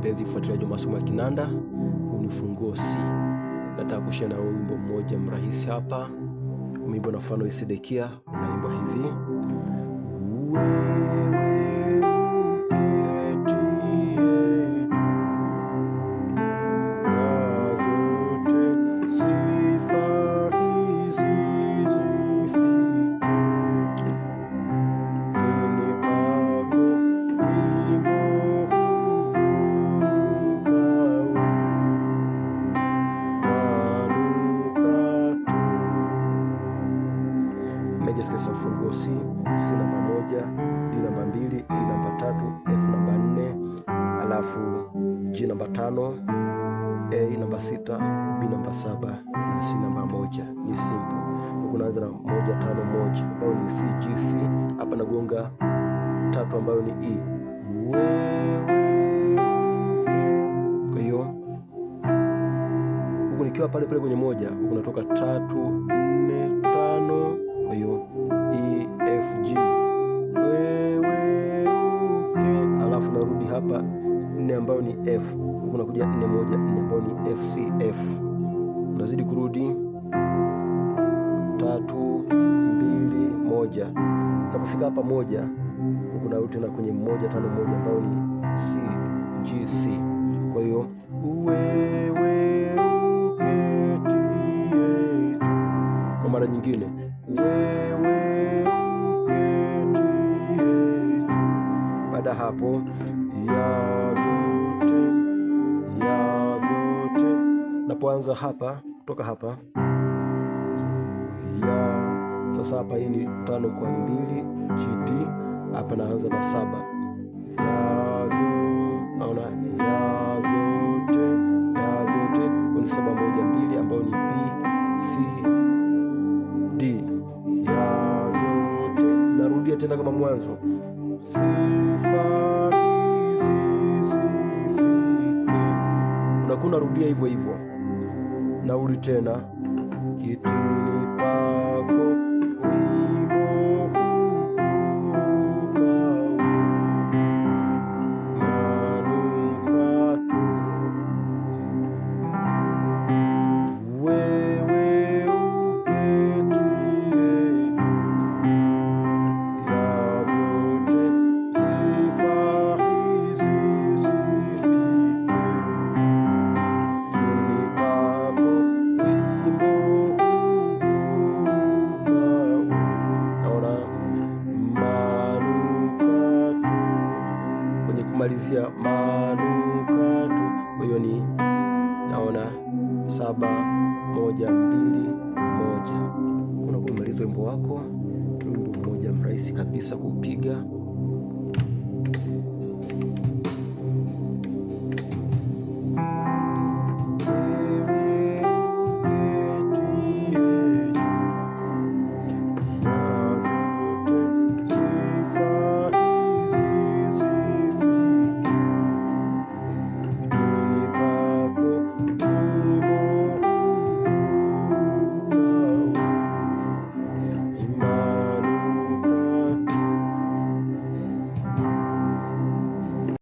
mpenzi mfuatiliaji wa masomo ya kinanda, huu ni funguo C. Nataka kushare na wimbo mmoja mrahisi hapa. Wimbo na mfano Sedekia unaimba hivi: Major scales of funguo C, C namba 1, D namba 2, E namba 3, F namba 4, alafu G namba 5, A namba 6, B namba 7 na C namba 1. Ni simple. Huko naanza na 1 5 1 ambayo ni C G C. Hapa nagonga 3 ambayo ni E. Kwa hiyo huko nikiwa pale pale kwenye 1, huko natoka 3 4 5. Kwa hiyo E F G, alafu narudi hapa 4 ambayo ni F, huku nakuja 4 1 4 ambayo ni F C F, unazidi kurudi 3 2 1. Napofika hapa 1, huku narudi tena kwenye 1 5 1 ambayo ni C G C. Kwa hiyo kwa mara nyingine baada hapo ya vyote napoanza hapa kutoka hapa ya sasa. Hapa hii ni 5 kwa 2 G D. Hapa naanza na 7 naona ya vyote ni 7 1 2 ambayo ni B C D. Ya vyote narudia tena kama mwanzo, sifa hizi zifike. Unakuna rudia hivyo hivyo, narudi tena kitini pako wimbo kumalizia manukatu. Kwa hiyo ni naona 7 1 2 1. Kuna kumaliza wimbo wako, wimbo mmoja mrahisi kabisa kupiga.